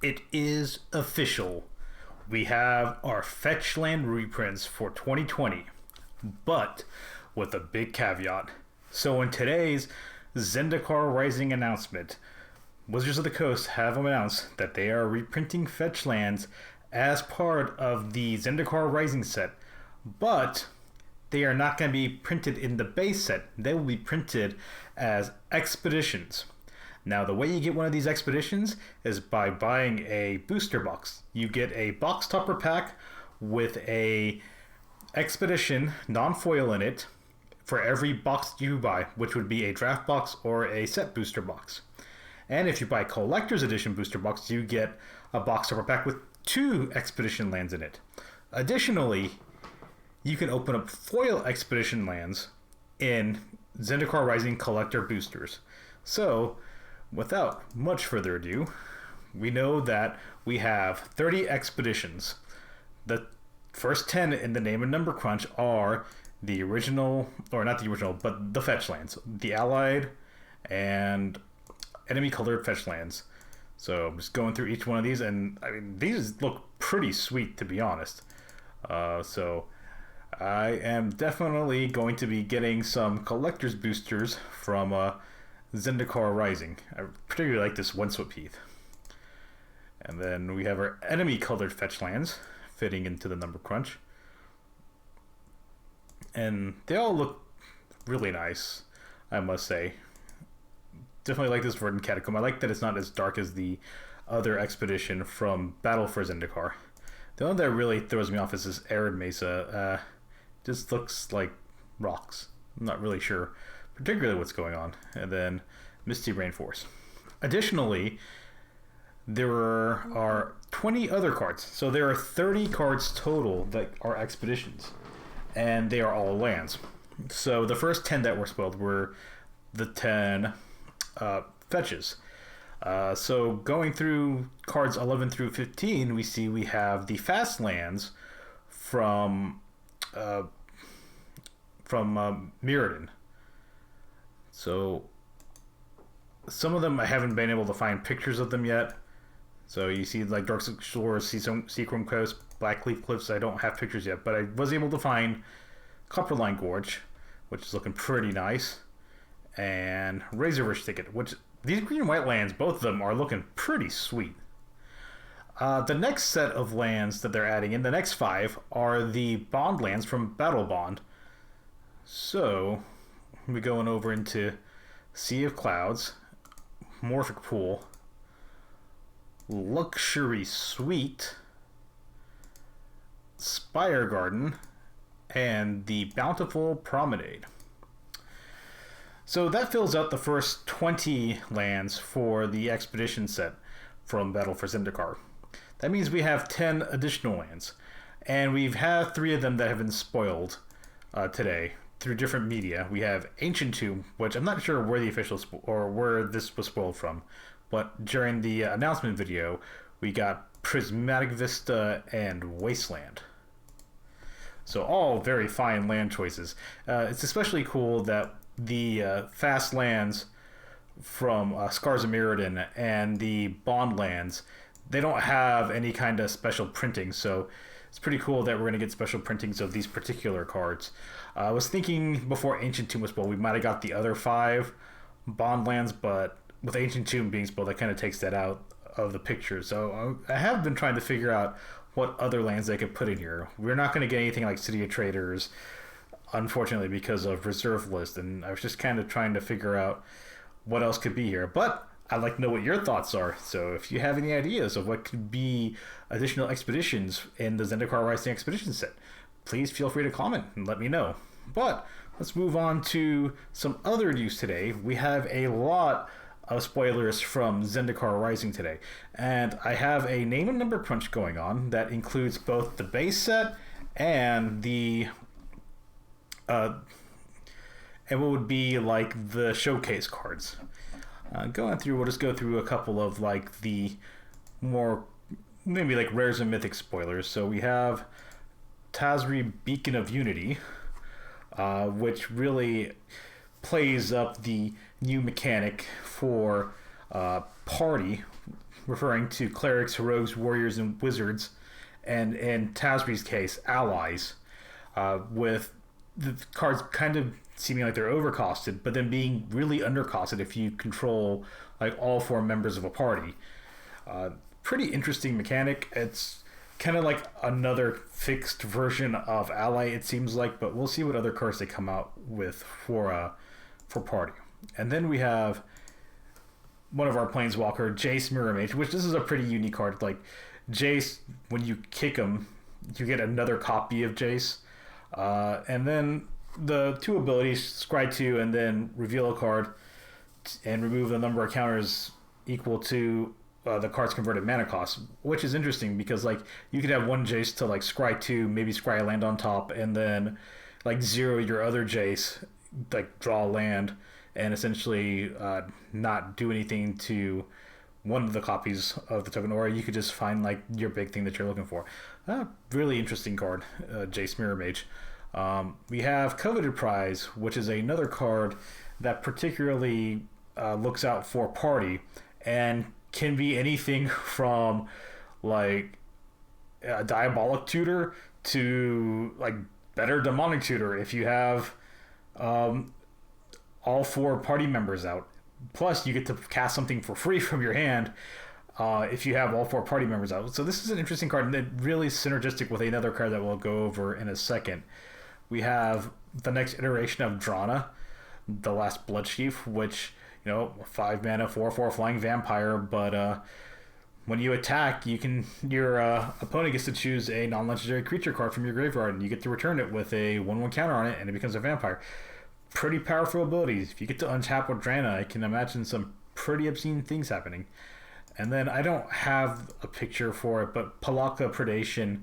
It is official. We have our Fetchland reprints for 2020, but with a big caveat. So in today's Zendikar Rising announcement, Wizards of the Coast have announced that they are reprinting Fetchlands as part of the Zendikar Rising set, but they are not going to be printed in the base set. They will be printed as expeditions. Now, the way you get one of these expeditions is by buying a booster box. You get a box topper pack with a expedition non-foil in it for every box you buy, which would be a draft box or a set booster box. And if you buy collector's edition booster box, you get a box topper pack with 2 expedition lands in it. Additionally, you can open up foil expedition lands in Zendikar Rising collector boosters. So, without much further ado, we know that we have 30 expeditions. The first 10 in the name and number crunch are the original, or not the original, but the Fetchlands, the allied and enemy colored Fetchlands. So I'm just going through each one of these, and I mean, these look pretty sweet, to be honest. So I am definitely going to be getting some collector's boosters from Zendikar Rising. I particularly like this one swap heath. And then we have our enemy colored Fetchlands fitting into the number crunch. And they all look really nice, I must say. Definitely like this Verdant Catacomb. I like that it's not as dark as the other expedition from Battle for Zendikar. The one that really throws me off is this Arid Mesa. Just looks like rocks. I'm not really sure particularly what's going on. And then Misty Rainforest. Additionally, there are 20 other cards. So there are 30 cards total that are expeditions. And they are all lands. So the first 10 that were spoiled were the 10 fetches. So going through cards 11 through 15, we have the fast lands from Mirrodin. So some of them I haven't been able to find pictures of them yet. So you see like Dark Shores, Seachrome Coast, Blackleaf Cliffs. I don't have pictures yet, but I was able to find Copperline Gorge, which is looking pretty nice, and Razorfish Thicket, which these green and white lands, both of them are looking pretty sweet. The next set of lands that they're adding in, the next 5, are the Bondlands from Battle Bond. So we're going over into Sea of Clouds, Morphic Pool, Luxury Suite, Spire Garden, and the Bountiful Promenade. So that fills out the first 20 lands for the expedition set from Battle for Zendikar. That means we have 10 additional lands, and we've had 3 of them that have been spoiled today through different media. We have Ancient Tomb, which I'm not sure where the official or where this was spoiled from, but during the announcement video, we got Prismatic Vista and Wasteland. So all very fine land choices. It's especially cool that the fast lands from Scars of Mirrodin and the Bondlands, they don't have any kind of special printing. So it's pretty cool that we're going to get special printings of these particular cards. I was thinking before Ancient Tomb was spoiled, we might have got the other 5 Bondlands, but with Ancient Tomb being spoiled, that kind of takes that out of the picture. So I have been trying to figure out what other lands they could put in here. We're not going to get anything like City of Traders, unfortunately, because of reserve list, and I was just kind of trying to figure out what else could be here. But I'd like to know what your thoughts are. So if you have any ideas of what could be additional expeditions in the Zendikar Rising Expedition set, please feel free to comment and let me know. But let's move on to some other news today. We have a lot of spoilers from Zendikar Rising today, and I have a name and number crunch going on that includes both the base set and the and what would be like the showcase cards. We'll just go through a couple of like the more maybe like rares and mythic spoilers. So we have Tazri, Beacon of Unity, which really plays up the new mechanic for party referring to clerics, rogues, warriors, and wizards, and in Tazri's case, allies, with the cards kind of seeming like they're overcosted, but then being really undercosted if you control like all four members of a party. Pretty interesting mechanic. It's kind of like another fixed version of ally, it seems like, but we'll see what other cards they come out with for party. And then we have one of our Planeswalker, Jace Mirror Mage, which this is a pretty unique card. Like Jace, when you kick him, you get another copy of Jace. And then the two abilities, scry 2 and then reveal a card and remove the number of counters equal to the card's converted mana cost, which is interesting because like you could have one Jace to like scry 2, maybe scry a land on top, and then like zero your other Jace, like draw a land, and essentially not do anything to one of the copies of the token, or you could just find like your big thing that you're looking for. Really interesting card, Jace Mirror Mage. We have Coveted Prize, which is another card that particularly looks out for party and can be anything from like a Diabolic Tutor to like better Demonic Tutor if you have all four party members out. Plus, you get to cast something for free from your hand if you have all four party members out. So this is an interesting card, and really synergistic with another card that we'll go over in a second. We have the next iteration of Drana, the Last Bloodchief, which, 5 mana, 4/4 flying vampire, but when you attack, your opponent gets to choose a non-legendary creature card from your graveyard, and you get to return it with a 1/1 counter on it, and it becomes a vampire. Pretty powerful abilities. If you get to untap with Drana, I can imagine some pretty obscene things happening. And then I don't have a picture for it, but Palaka Predation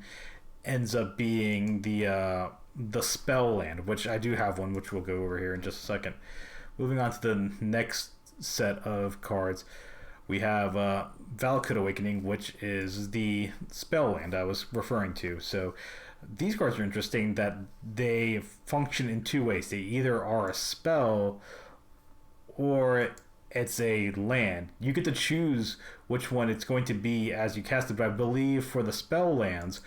ends up being the spell land, which I do have one, which we'll go over here in just a second. Moving on to the next set of cards, we have Valakut Awakening, which is the spell land I was referring to. So these cards are interesting that they function in two ways. They either are a spell or it's a land. You get to choose which one it's going to be as you cast it, but I believe for the spell lands,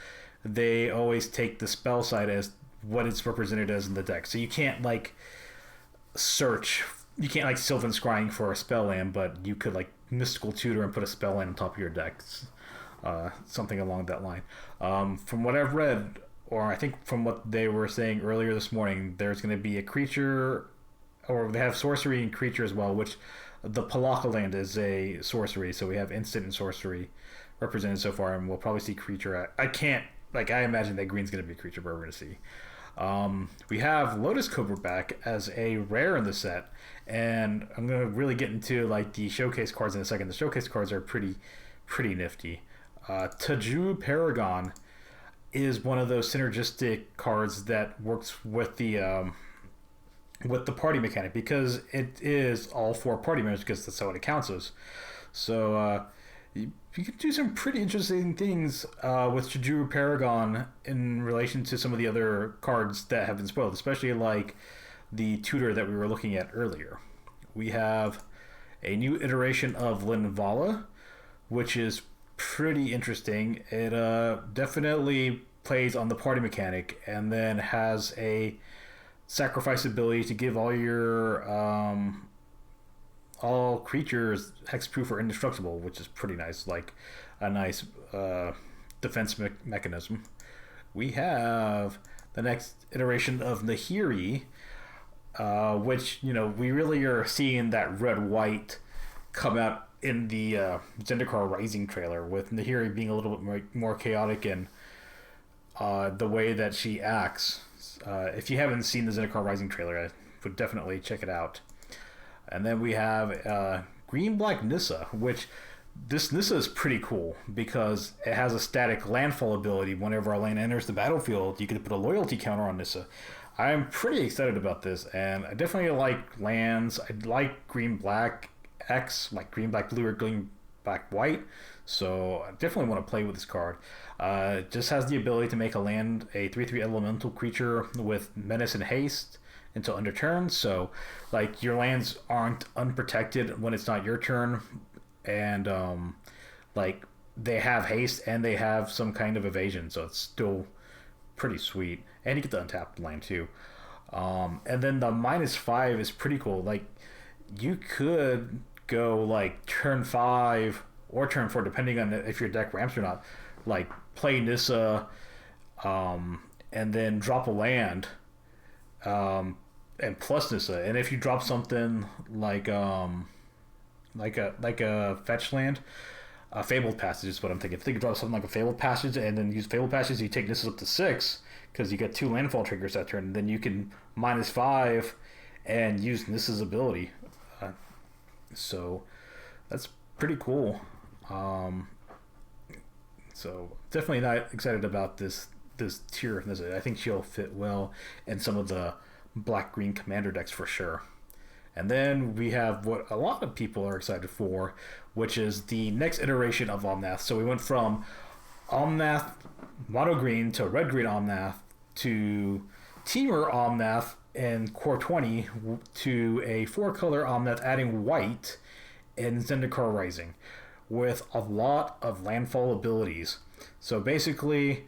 they always take the spell side as what it's represented as in the deck. So you can't like search, you can't like Sylvan Scrying for a spell land, but you could like Mystical Tutor and put a spell land on top of your deck. Something along that line. From what I've read, or I think from what they were saying earlier this morning, there's going to be a creature, or they have sorcery and creature as well, which the Palaka land is a sorcery, so we have instant and sorcery represented so far, and we'll probably see creature. I imagine that green's going to be a creature, but we're going to see. We have Lotus Cobra back as a rare in the set, and I'm going to really get into like the showcase cards in a second. The showcase cards are pretty nifty. Tazri Paragon is one of those synergistic cards that works with the party mechanic, because it is all four party members, because that's how it counts as. So you can do some pretty interesting things with Tazri Paragon in relation to some of the other cards that have been spoiled, especially like the tutor that we were looking at earlier. We have a new iteration of Linvala, which is pretty interesting. It definitely plays on the party mechanic, and then has a sacrifice ability to give all your all creatures hexproof or indestructible, which is pretty nice, like a nice defense mechanism. We have the next iteration of Nahiri, which we really are seeing that red-white come out in the Zendikar Rising trailer, with Nahiri being a little bit more chaotic in the way that she acts. If you haven't seen the Zendikar Rising trailer, I would definitely check it out. And then we have green-black Nissa, which this Nissa is pretty cool because it has a static landfall ability. Whenever a land enters the battlefield, you can put a loyalty counter on Nissa. I'm pretty excited about this, and I definitely like lands. I like green-black X, like green-black blue or green-black white, so I definitely want to play with this card. It just has the ability to make a land a 3/3 elemental creature with menace and haste until end of turn, so like your lands aren't unprotected when it's not your turn, and Like, they have haste and they have some kind of evasion, so it's still pretty sweet. And you get the untapped land too. And then the -5 is pretty cool. Like, you could go like turn 5 or turn 4, depending on if your deck ramps or not. Like, play Nissa, and then drop a land, and plus Nissa. And if you drop something like a fetch land, a Fabled Passage is what I'm thinking. If you drop something like a Fabled Passage and then use Fabled Passage, you take Nissa up to 6 because you get 2 landfall triggers that turn. And then you can -5 and use Nissa's ability. So that's pretty cool. So definitely not excited about this tier of Nissa. I think she'll fit well in some of the black-green commander decks for sure. And then we have what a lot of people are excited for, which is the next iteration of Omnath. So we went from Omnath mono green to red green Omnath to Teamer Omnath in Core 20 to a 4-color Omnath adding white in Zendikar Rising with a lot of landfall abilities. So basically,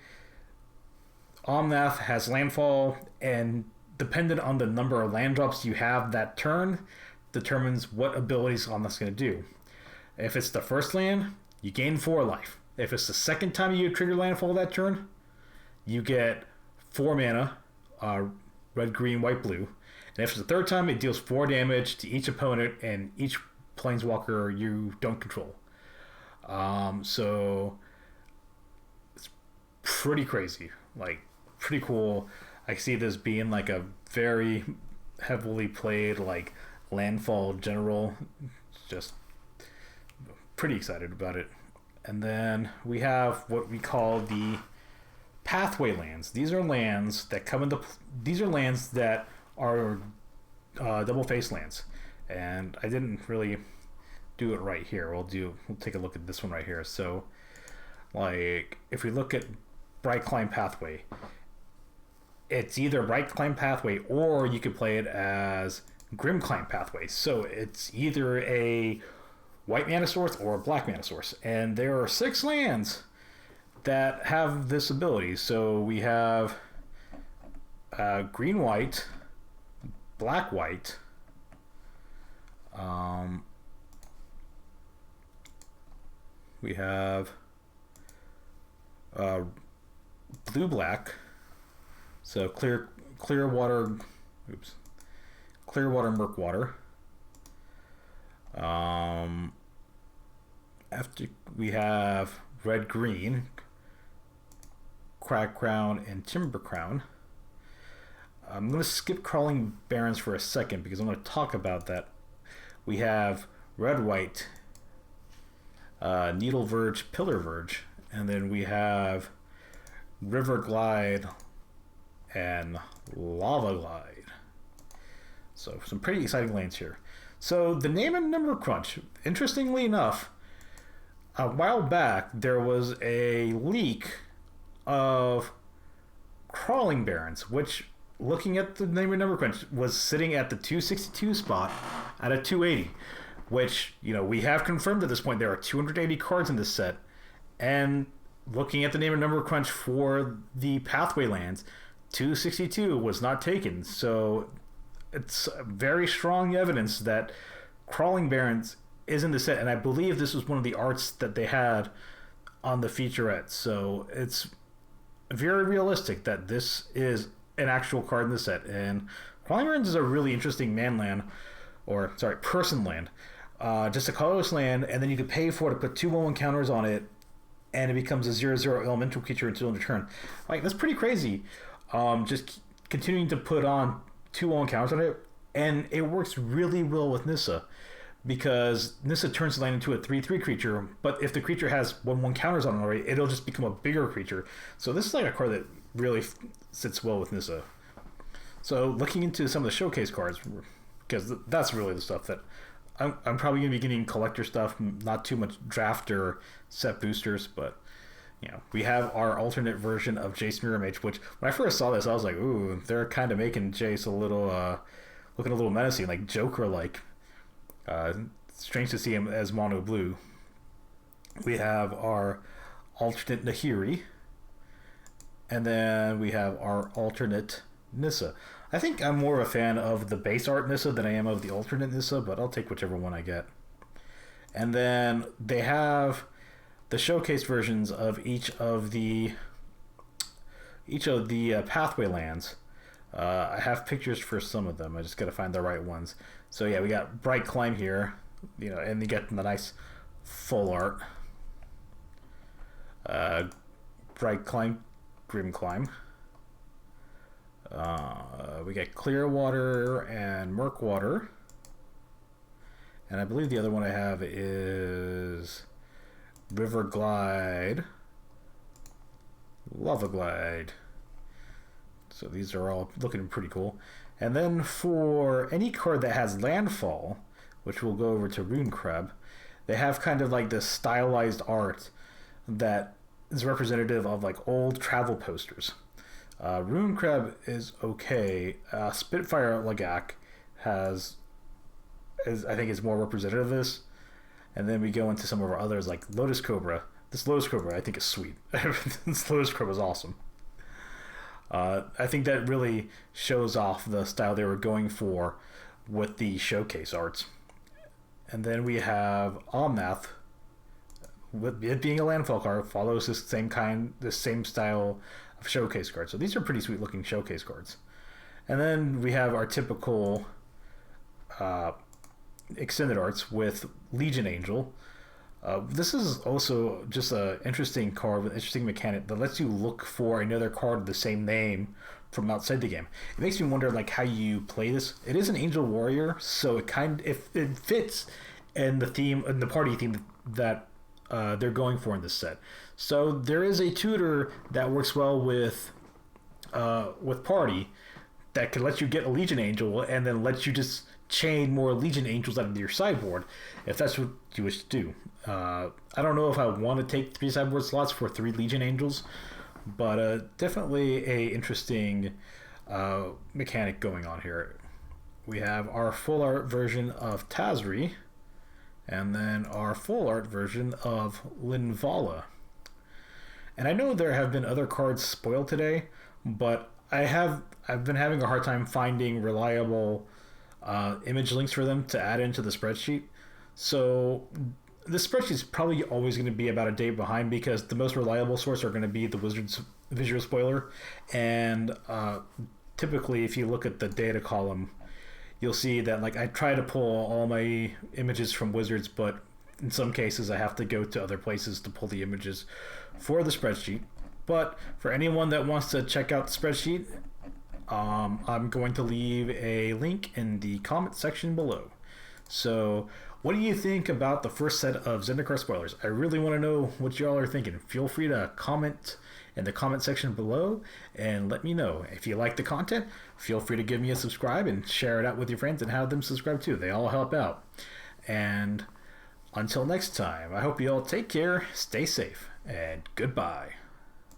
Omnath has landfall, and dependent on the number of land drops you have that turn, determines what abilities Omnath's going to do. If it's the first land, you gain 4 life. If it's the second time you trigger landfall that turn, you get 4 mana, red, green, white, blue. And if it's the third time, it deals 4 damage to each opponent and each planeswalker you don't control. So it's pretty crazy, like pretty cool. I see this being like a very heavily played like landfall general. Just pretty excited about it. And then we have what we call the pathway lands. These are lands that come into. These are lands that are double face lands, and I didn't really do it right here. We'll take a look at this one right here. So, like, if we look at Bright Climb Pathway, it's either Bright Climb Pathway or you could play it as Grim Climb Pathway. So it's either a white mana source or a black mana source, and there are 6 lands that have this ability. So we have green white, black white, we have blue black, so clear water, clear water, murk water. After we have red green, Crag Crown, and Timber Crown. I'm going to skip Crawling Barrens for a second because I'm going to talk about that. We have red white, Needle Verge, Pillar Verge, and then we have River Glide and Lava Glide. So some pretty exciting lanes here. So the name and number crunch, interestingly enough, a while back there was a leak of Crawling Barrens, which, looking at the name and number crunch, was sitting at the 262 spot out of 280, which, you know, we have confirmed at this point there are 280 cards in this set, and looking at the name and number crunch for the pathway lands, 262 was not taken. So it's very strong evidence that Crawling Barrens is in the set, and I believe this was one of the arts that they had on the featurette. So it's very realistic that this is an actual card in the set. And Crawling Barrens is a really interesting person land. Just a colorless land, and then you could pay for it to put 2/1 counters on it, and it becomes a 0/0 elemental creature until end of turn. Like, that's pretty crazy. Just continuing to put on 2/1 counters on it, and it works really well with Nissa, because Nissa turns the land into a 3/3 creature, but if the creature has 1/1 counters on it already, it'll just become a bigger creature. So this is like a card that really sits well with Nissa. So looking into some of the showcase cards, because that's really the stuff that I'm probably going to be getting collector stuff, not too much draft or set boosters, but you know, we have our alternate version of Jace Mirror Mage, which when I first saw this, I was like, ooh, they're kind of making Jace a little, looking a little menacing, like Joker-like. Strange to see him as mono blue. We have our alternate Nahiri, and then we have our alternate Nissa. I think I'm more of a fan of the base art Nissa than I am of the alternate Nissa, but I'll take whichever one I get. And then they have the showcase versions of each of the pathway lands. I have pictures for some of them. I just got to find the right ones. So yeah, we got Bright Climb here, and you get the nice full art. Bright Climb, Grim Climb. We get Clearwater and Murkwater. And I believe the other one I have is River Glide, Lava Glide. So these are all looking pretty cool. And then for any card that has Landfall, which we'll go over to Rune Crab, they have kind of like this stylized art that is representative of like old travel posters. Rune Crab is okay. Spitfire Lagak I think is more representative of this. And then we go into some of our others like Lotus Cobra. This Lotus Cobra I think is sweet. This Lotus Cobra is awesome. I think that really shows off the style they were going for with the showcase arts. And then we have Omnath, with it being a landfall card, follows this same style of showcase cards. So these are pretty sweet looking showcase cards. And then we have our typical extended arts with Legion Angel. This is also just an interesting card with an interesting mechanic that lets you look for another card of the same name from outside the game. It makes me wonder like how you play this. It is an Angel Warrior, so it fits in the theme, in the party theme that they're going for in this set. So there is a tutor that works well with party that can let you get a Legion Angel and then let you just chain more Legion Angels out of your sideboard if that's what you wish to do. I don't know if I want to take 3 sideboard slots for 3 Legion Angels, but definitely a interesting mechanic going on here. We have our full art version of Tazri, and then our full art version of Linvala. And I know there have been other cards spoiled today, but I've been having a hard time finding reliable image links for them to add into the spreadsheet. So this spreadsheet is probably always going to be about a day behind because the most reliable source are going to be the Wizards visual spoiler. And typically, if you look at the data column, you'll see that like I try to pull all my images from Wizards, but in some cases I have to go to other places to pull the images for the spreadsheet. But for anyone that wants to check out the spreadsheet, I'm going to leave a link in the comment section below. So what do you think about the first set of Zendikar spoilers? I really want to know what y'all are thinking. Feel free to comment in the comment section below and let me know. If you like the content, feel free to give me a subscribe and share it out with your friends and have them subscribe too. They all help out. And until next time, I hope you all take care, stay safe, and goodbye.